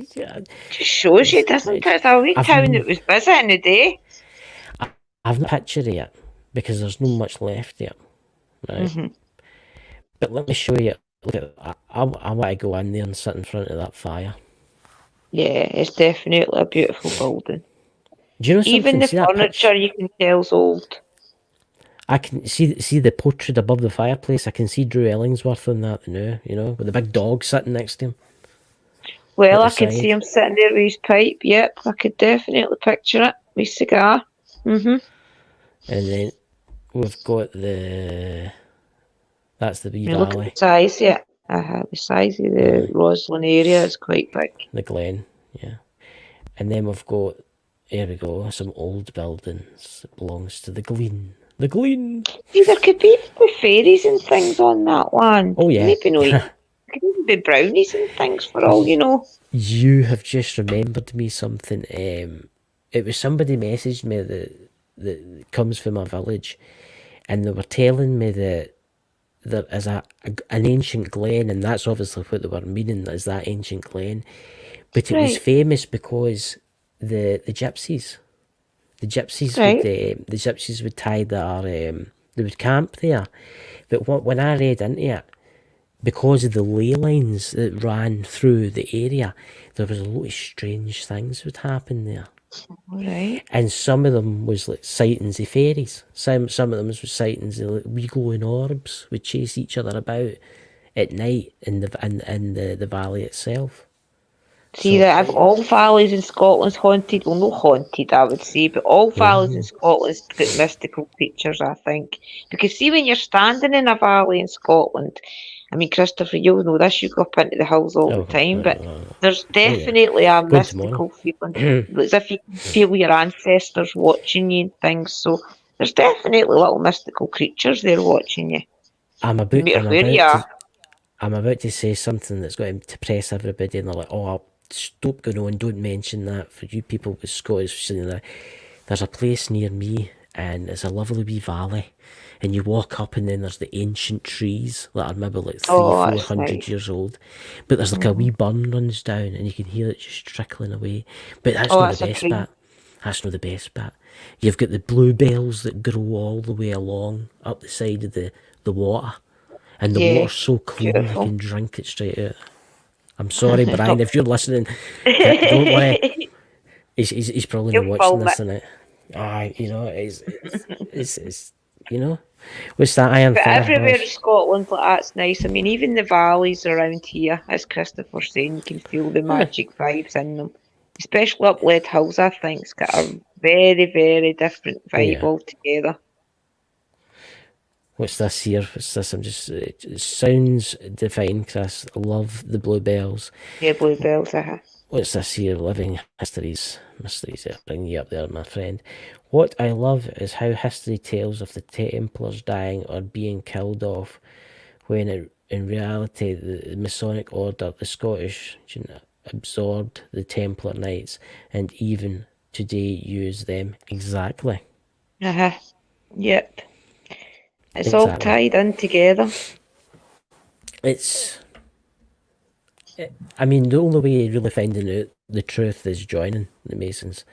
shows you, doesn't it? It's a wee town that was busy in the day. I've not pictured it yet because there's not much left yet, right? But let me show you. Look at, I want to go in there and sit in front of that fire. Yeah, it's definitely a beautiful building. Do you know something? Even the furniture you can tell's old. I can see the portrait above the fireplace. I can see Drew Ellingsworth on that now, you know, with the big dog sitting next to him. Well, I can see him sitting there with his pipe. Yep, I could definitely picture it. With his cigar. And then we've got that's the wee valley. Look at the size, yeah. The size of the ROSSLYN area is quite big. The glen, yeah. And then we've got, here we go, some old buildings. It belongs to the Glen. The Glen. See, there could be fairies and things on that one. Oh, yeah. Maybe no. Could even be brownies and things for all you know. You have just remembered me something. It was somebody messaged me that comes from my village, and they were telling me that there is an ancient glen, and that's obviously what they were meaning, is that ancient glen. But it was famous because the gypsies would tie they would camp there. But when I read into it, because of the ley lines that ran through the area, there was a lot of strange things would happen there. Right. And some of them was like sightings of fairies. Some of them was sightings of like wee glowing orbs would chase each other about at night in the valley itself. See, that all valleys in Scotland's haunted. Well, not haunted, I would say, but all valleys in Scotland's got mystical features, I think. Because see, when you're standing in a valley in Scotland, I mean, Christopher, you'll know this, you go up into the hills all the time, but there's definitely a mystical feeling. It's as if you can feel your ancestors watching you and things, so there's definitely little mystical creatures there watching you. I'm about to say something that's going to depress everybody, and they're like, oh, I'll stop going on, don't mention that for you people with Scottish. There's a place near me, and it's a lovely wee valley, and you walk up and then there's the ancient trees that are maybe like 300-400 years old, but there's like a wee burn runs down and you can hear it just trickling away. But that's not the best bit. That's not the best bit. You've got the bluebells that grow all the way along up the side of the water, and the water's so clean you can drink it straight out. I'm sorry, Brian, if you're listening, don't worry. He's probably not watching this tonight. You know, it's you know, what's that iron? But everywhere in Scotland, like that's nice. I mean, even the valleys around here, as Christopher's saying, you can feel the magic vibes in them. Especially up Lead Hills, I think it's got a very, very different vibe altogether. What's this here? What's this? It sounds divine, Chris. I love the bluebells. Yeah, bluebells, What's this here? Living mysteries. I'll bring you up there, my friend. What I love is how history tells of the Templars dying or being killed off, when in reality the Masonic Order, the Scottish, absorbed the Templar Knights, and even today use them. Exactly. Yep. It's all tied in together. I mean, the only way of really finding out the truth is joining the Masons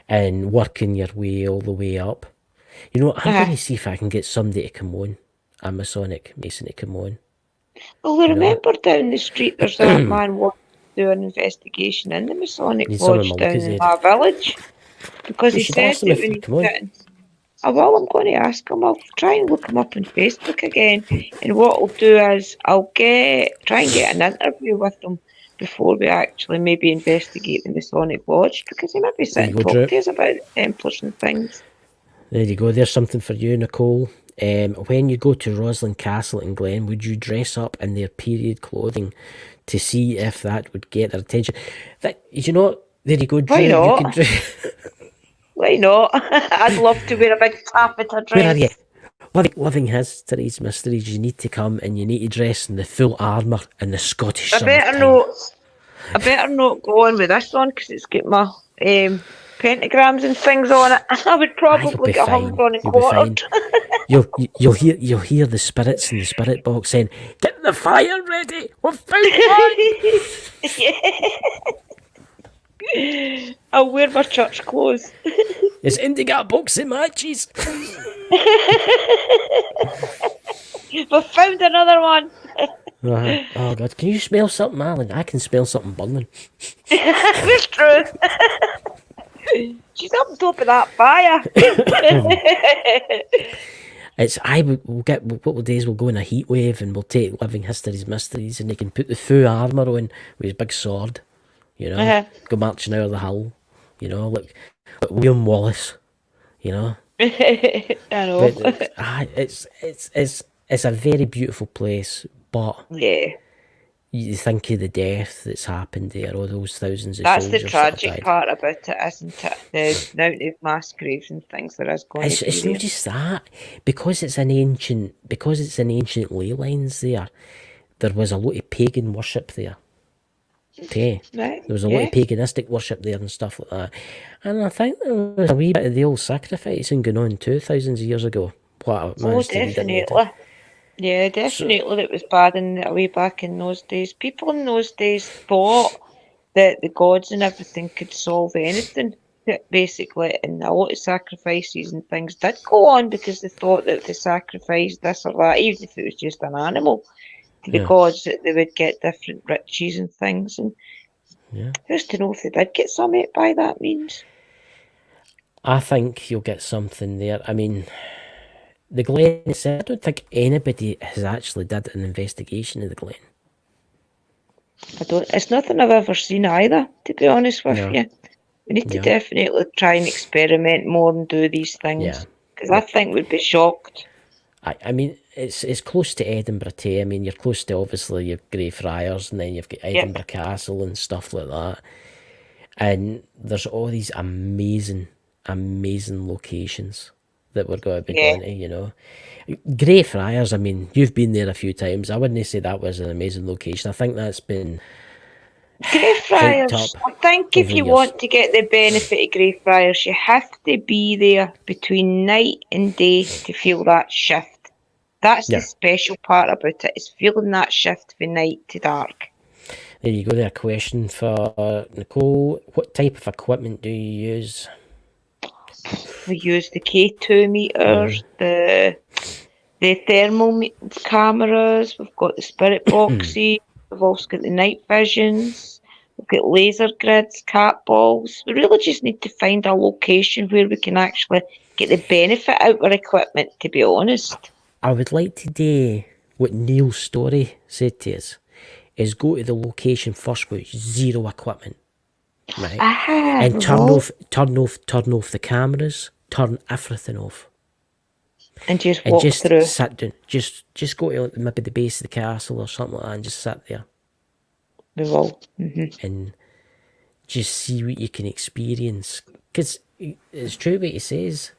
and working your way all the way up. You know, I'm going to see if I can get somebody to come on, a Masonic Mason to come on. Well, remember down the street there's that man wanting to do an investigation in the Masonic Lodge down in my village. Because he said that when he's sitting... Well, I'm going to ask him. I'll try and look him up on Facebook again. And what I'll do is I'll try and get an interview with him before we actually maybe investigate the Masonic Lodge, because he might be sitting and talking to us about the Templars and things. There you go. There's something for you, Nicole. When you go to ROSSLYN Castle in Glen, would you dress up in their period clothing to see if that would get their attention? There you go, Drew. Why not? Why not? I'd love to wear a big taffeta dress. Where are you? Living History's Mysteries, you need to come and you need to dress in the full armour in the Scottish summertime. I better not go on with this one because it's got my pentagrams and things on it. I would probably get hung on and quartered. You'll hear the spirits in the spirit box saying, "Get the fire ready. We've found one." I'll wear my church clothes. It's Indigo boxing matches. We've found another one. Oh God, can you smell something, Alan? I can smell something burning. It's true. She's up on top of that fire. We'll go in a heat wave and we'll take Living History's Mysteries and they can put the full armour on with his big sword. You know, go marching out of the hill. You know, like William Wallace. You know, I know. But, it's a very beautiful place, but you think of the death that's happened there, all those thousands of soldiers. That's the tragic part about it, isn't it? The amount of mass graves and things there is going to be. It's not just that, because it's an ancient ley lines there. There was a lot of pagan worship there. Okay, right. There was a lot of paganistic worship there and stuff like that, and I think there was a wee bit of the old sacrificing going on too, thousands of years ago. Definitely. Yeah, definitely. It was bad way back in those days. People in those days thought that the gods and everything could solve anything, basically, and a lot of sacrifices and things did go on because they thought that if they sacrificed this or that, even if it was just an animal, to the gods, that they would get different riches and things. And who's to know if they did get something by that means? I think you'll get something there. I mean, the Glen, I don't think anybody has actually did an investigation of the Glen. It's nothing I've ever seen either, to be honest with you. We need to definitely try and experiment more and do these things. Because I think we'd be shocked. I mean, it's close to Edinburgh too. I mean, you're close to obviously your Greyfriars, and then you've got Edinburgh Castle and stuff like that. And there's all these amazing locations that we're going to be going to, you know. Greyfriars, I mean, you've been there a few times. I wouldn't say that was an amazing location. I think that's been Greyfriars. I think if you want to get the benefit of Greyfriars, you have to be there between night and day to feel that shift. That's the special part about it, is feeling that shift from night to dark. There you go there. Question for Nicole. What type of equipment do you use? We use the K2 meters, the thermal cameras, we've got the spirit boxes, we've also got the night visions, we've got laser grids, cat balls. We really just need to find a location where we can actually get the benefit out of our equipment, to be honest. I would like to do what Neil Story said to us, is go to the location first with zero equipment. Right? And turn off the cameras, turn everything off. And just walk through. Sit down. Just go to maybe the base of the castle or something like that and just sit there. We will. And just see what you can experience. Because it's true what he says.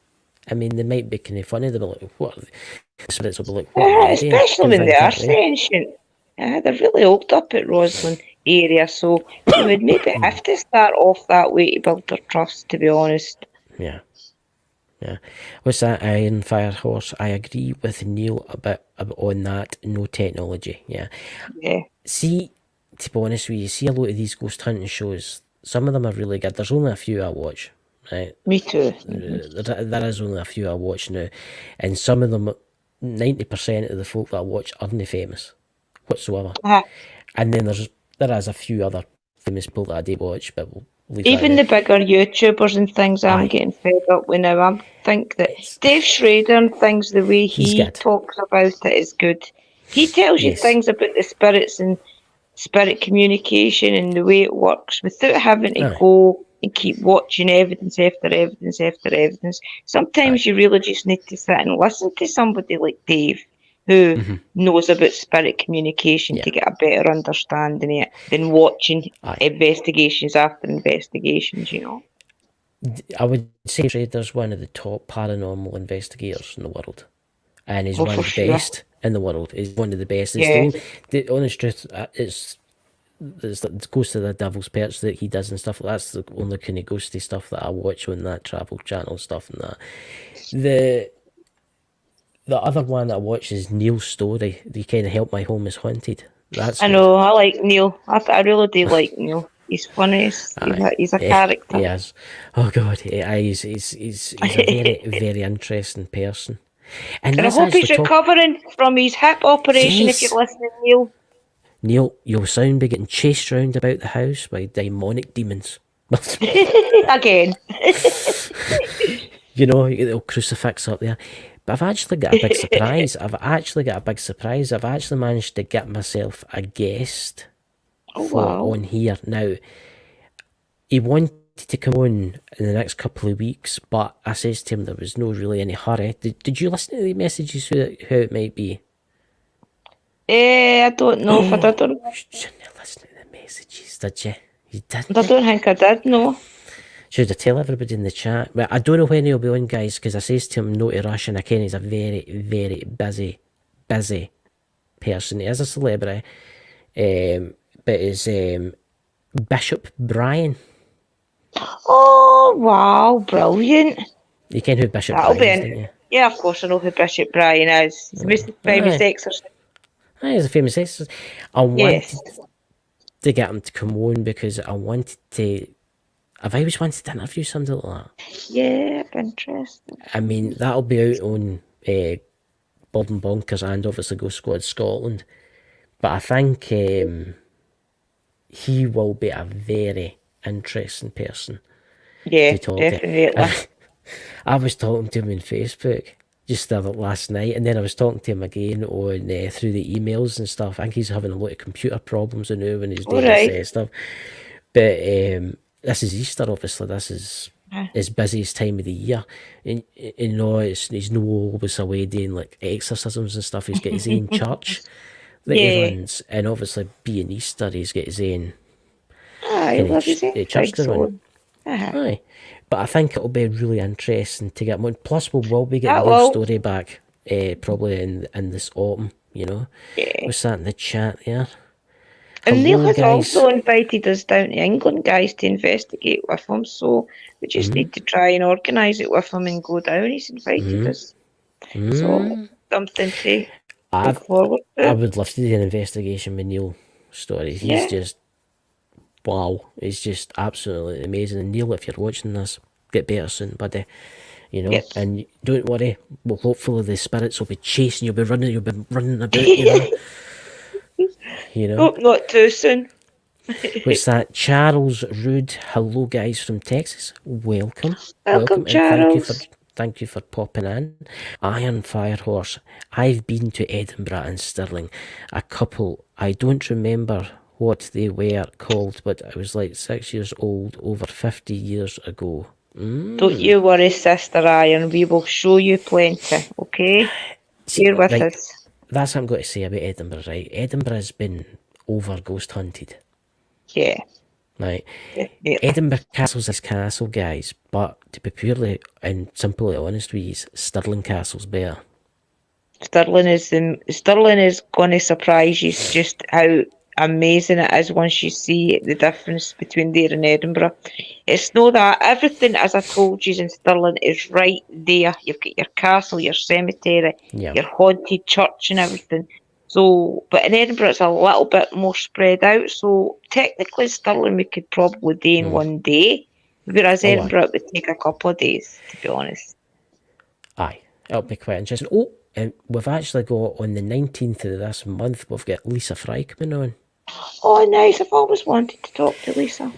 I mean, they might be kind of funny. They'll be like, what? The spirits will be like, what? Especially when they are ancient. They're really old up at ROSSLYN area, so we would maybe have to start off that way to build their trust, to be honest. Yeah. Yeah. What's that? Iron Fire Horse. I agree with Neil about on that. No technology. Yeah. Yeah. See, to be honest with you, see a lot of these ghost hunting shows. Some of them are really good. There's only a few I watch. Right. Me too. There is only a few I watch now, and some of them, 90% of the folk that I watch aren't famous whatsoever. And then there is a few other famous people that I do watch, but we'll leave Even that the bigger YouTubers and things, I'm Aye. getting fed up with now. I think that It's- Dave Schrader and things, the way He's he good. talks about it is good. He tells you Yes. things about the spirits and spirit communication and the way it works without having to Aye. go and keep watching evidence after evidence after evidence. Sometimes you really just need to sit and listen to somebody like Dave who knows about spirit communication Yeah. to get a better understanding of it than watching Aye. investigations after investigations, you know. I would say Schrader's one of the top paranormal investigators in the world, and he's Oh, one for of the sure. best in the world. He's one of the best. It's Yeah. the honest truth. It's Ghost of the Devil's Perch that he does and stuff. That's the only kind of ghosty stuff that I watch on that Travel Channel stuff and that. The other one that I watch is Neil's Story. The kind of Help My Home is Haunted. That's I good. know, I like Neil. I really do like Neil. He's funny. He's a character. He is. Oh God, he's a very very interesting person. And And I that's hope he's actually recovering from his hip operation if Yes. you're listening, Neil. Neil, you'll soon be getting chased round about the house by demonic demons. Again. You know, you get the old crucifix up there. But I've actually got a big surprise. I've actually managed to get myself a guest on here. Now, he wanted to come on in the next couple of weeks, but I says to him there was no really any hurry. Did you listen to the messages how it might be? I don't know if I did or not. Shouldn't have listened to the messages, did you? You didn't? I don't think I did, no. Should I tell everybody in the chat? But I don't know when he'll be on, guys, because I says to him no to rush, and I ken he's a very, very busy person. He is a celebrity, but it's Bishop Brian. Oh, wow, brilliant. You ken who Bishop That'll Brian be is, don't you? Yeah, of course I know who Bishop Brian is. He's the most famous exorcist. He's a famous exorcist. I Yes. wanted to get him to come on because I wanted to... I've always wanted to interview somebody like that. Yeah, interesting. I mean, that'll be out on Bob and Bonkers and obviously Ghost Squad Scotland. But I think he will be a very interesting person Yeah, to talk definitely. to. I was talking to him on Facebook just the last night, and then I was talking to him again on through the emails and stuff. I think he's having a lot of computer problems now when he's doing this stuff. But this is Easter, obviously. This is his busiest time of the year. And you know, he's no always away doing like exorcisms and stuff. He's got his own church that he runs, and obviously being Easter, he's got his own church to run. Aye. But I think it'll be really interesting to get him on. Plus, we will be getting Neil's Story back probably in this autumn, you know. Yeah. What's that in the chat there? And Neil has also invited us down to England, guys, to investigate with him. So we just need to try and organise it with him and go down. He's invited us. So something to look forward to. I would love to do an investigation with Neil Story. He's just, wow. He's just absolutely amazing. And Neil, if you're watching this, get better soon, buddy. You know, and don't worry. Well, hopefully the spirits will be chasing you. You'll be running about, you know. You know. Hope not too soon. What's that? Charles Rude. Hello, guys from Texas. Welcome. Welcome, Charles. And thank you for popping in. Iron Fire Horse. I've been to Edinburgh and Stirling. A couple. I don't remember what they were called, but I was like 6 years old over 50 years ago. Don't you worry, Sister Iron. We will show you plenty, okay? Here with us. That's what I'm going to say about Edinburgh, right? Edinburgh's been over ghost hunted. Yeah. Right. Edinburgh Castle's this castle, guys, but to be purely and simply honest with you, Stirling Castle's better. Stirling is going to surprise you just how amazing it is once you see the difference between there and Edinburgh. It's no that everything, as I told you, in Stirling is right there. You've got your castle, your cemetery, Yeah. your haunted church and everything. So, but in Edinburgh it's a little bit more spread out. So technically Stirling we could probably do in one day, whereas Edinburgh it would take a couple of days, to be honest. Aye, it'll be quite interesting. Oh, and we've actually got on the 19th of this month, we've got Lisa Fry coming on. Oh, nice. I've always wanted to talk to Lisa.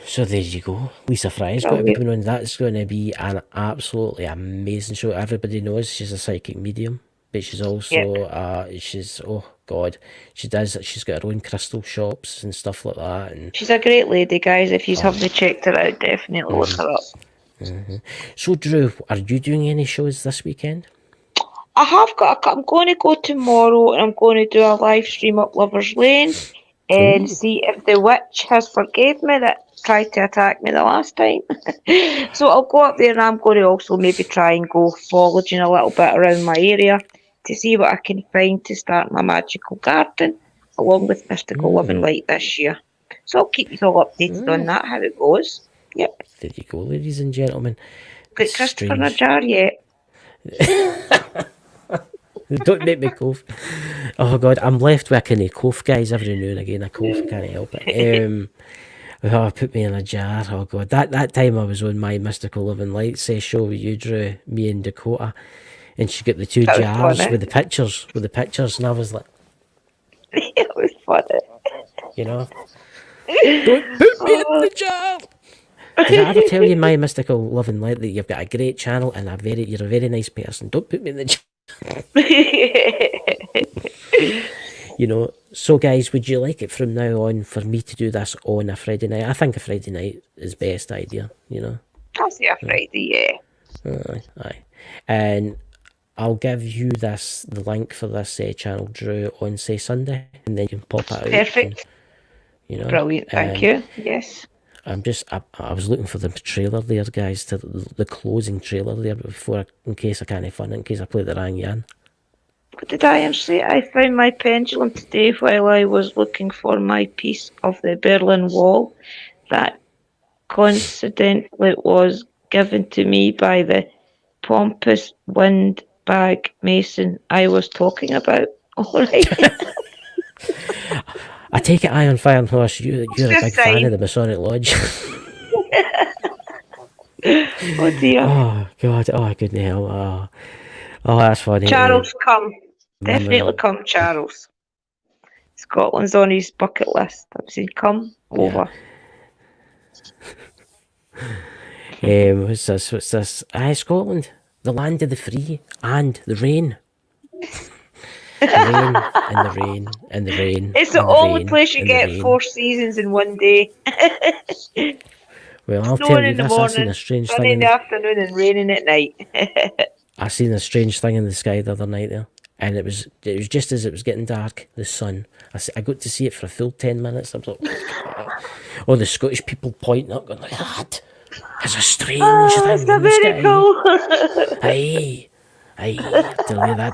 So there you go. Lisa Fry's got to be coming on. That's going to be an absolutely amazing show. Everybody knows she's a psychic medium, but she's also, she's, oh God, she's got her own crystal shops and stuff like that. And she's a great lady, guys. If you haven't checked her out, definitely look her up. So, Drew, are you doing any shows this weekend? I have got. I'm going to go tomorrow, and I'm going to do a live stream up Lovers Lane and see if the witch has forgave me that tried to attack me the last time. So I'll go up there, and I'm going to also maybe try and go foraging a little bit around my area to see what I can find to start my magical garden, along with Mystical Living Light this year. So I'll keep you all updated on that, how it goes. Yep. There you go, ladies and gentlemen. Got Christopher in a jar yet? Don't make me cough. Oh God, I'm left with a kind of cough, guys. Every now and again, I cough. I can't help it. Put me in a jar. Oh God, that time I was on my Mystical Living Light show with you, Drew, me and Dakota, and she got the two jars with the pictures, and I was like, it was funny. You know, don't put me in the jar. Did I ever tell you my Mystical Living Light that you've got a great channel and you're a very nice person? Don't put me in the jar. You know, so guys, would you like it from now on for me to do this on a Friday night? I think a Friday night is best idea, you know. I'll say a Friday, yeah. Aye. And I'll give you the link for this channel, Drew, on say Sunday, and then you can pop it out. Perfect. And, you know, brilliant, thank you. Yes. I was looking for the trailer there, guys, to the closing trailer there before, in case I can't find it, in case I play the wrong yan. What did I say? I found my pendulum today while I was looking for my piece of the Berlin Wall that coincidentally was given to me by the pompous windbag mason I was talking about. All right. I take it, Iron Fire and Horse, you're a big fan of the Masonic Lodge. Oh dear. Oh God, oh good hell. Oh, that's funny. Charles, come. Definitely come, Charles. Scotland's on his bucket list. I've said come over. What's this? Scotland, the land of the free and the rain. Rain and the rain and the rain. It's the only place you get 4 seasons in one day. Well, I'll tell you this, I seen a strange thing in the afternoon and raining at night. I seen a strange thing in the sky the other night there, and it was just as it was getting dark, the sun. I got to see it for a full 10 minutes. I was like, oh, the Scottish people pointing up, going like that. It's a strange thing. It's a miracle. Aye, tell you that.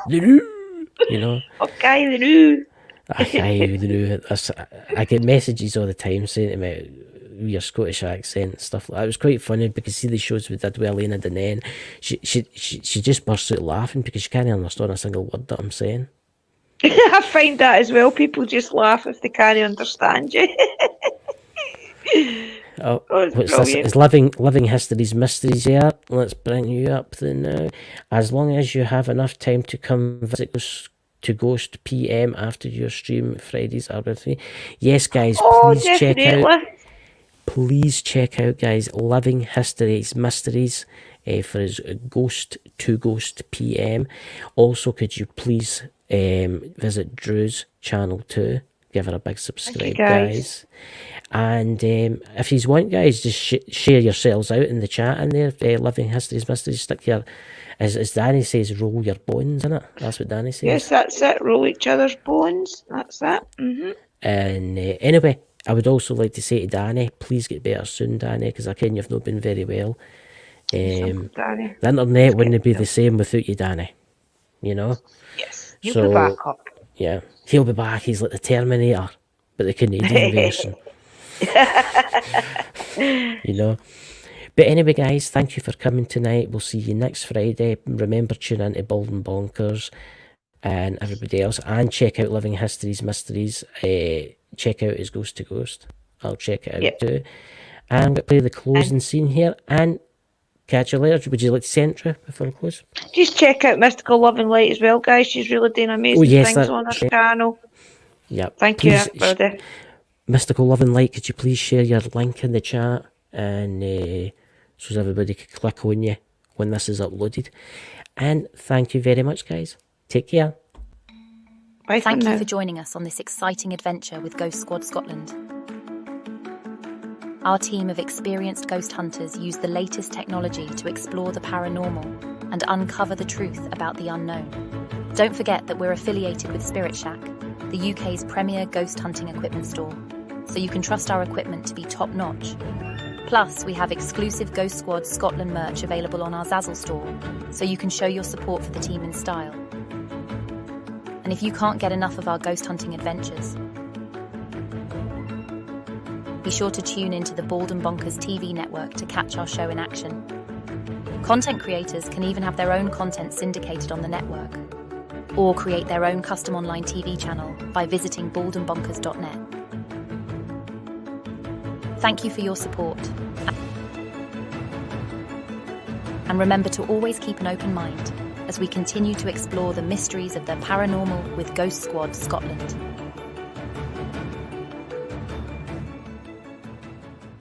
You know. Okay, the new. I get messages all the time saying to me your Scottish accent and stuff like that. It was quite funny because see the shows we did with Elena Dennen, she just bursts out laughing because she can't understand a single word that I'm saying. I find that as well. People just laugh if they can't understand you. What's this? It's living history's mysteries here. Let's bring you up to now. As long as you have enough time to come visit us to Ghost PM after your stream Fridays are with me. Yes, guys, please check out, guys, Living History's Mysteries for his Ghost to Ghost PM. Also, could you please visit Drew's channel too? Give her a big subscribe, guys. And if you want, guys, just share yourselves out in the chat in there. Living History's Mysteries. Stick your, as Danny says, roll your bones in it. That's what Danny says. Yes, that's it. Roll each other's bones. That's it. And anyway, I would also like to say to Danny, please get better soon, Danny, because I ken you've not been very well. The internet wouldn't be the same without you, Danny. You know? Yes. He'll be back up. Yeah. He'll be back. He's like the Terminator. but the Canadian version. You know. But anyway, guys, thank you for coming tonight. We'll see you next Friday. Remember, tune into Bald and Bonkers and everybody else, and check out Living History's Mysteries. Check out his Ghost to Ghost. I'll check it out too. And we'll play the closing scene here, and catch you later. Would you like to say intro before I close? Just check out Mystical Love and Light as well, guys. She's really doing amazing things on her channel. Yep. Thank you, everybody. Mystical Love and Light, could you please share your link in the chat, and so everybody could click on you when this is uploaded. And thank you very much, guys. Take care. Bye. Thank you for joining us on this exciting adventure with Ghost Squad Scotland. Our team of experienced ghost hunters use the latest technology to explore the paranormal and uncover the truth about the unknown. Don't forget that we're affiliated with Spirit Shack, the UK's premier ghost hunting equipment store, so you can trust our equipment to be top-notch. Plus, we have exclusive Ghost Squad Scotland merch available on our Zazzle store, so you can show your support for the team in style. And if you can't get enough of our ghost hunting adventures, be sure to tune into the Bald and Bonkers TV network to catch our show in action. Content creators can even have their own content syndicated on the network, or create their own custom online TV channel by visiting baldandbonkers.net. Thank you for your support. And remember to always keep an open mind as we continue to explore the mysteries of the paranormal with Ghost Squad Scotland.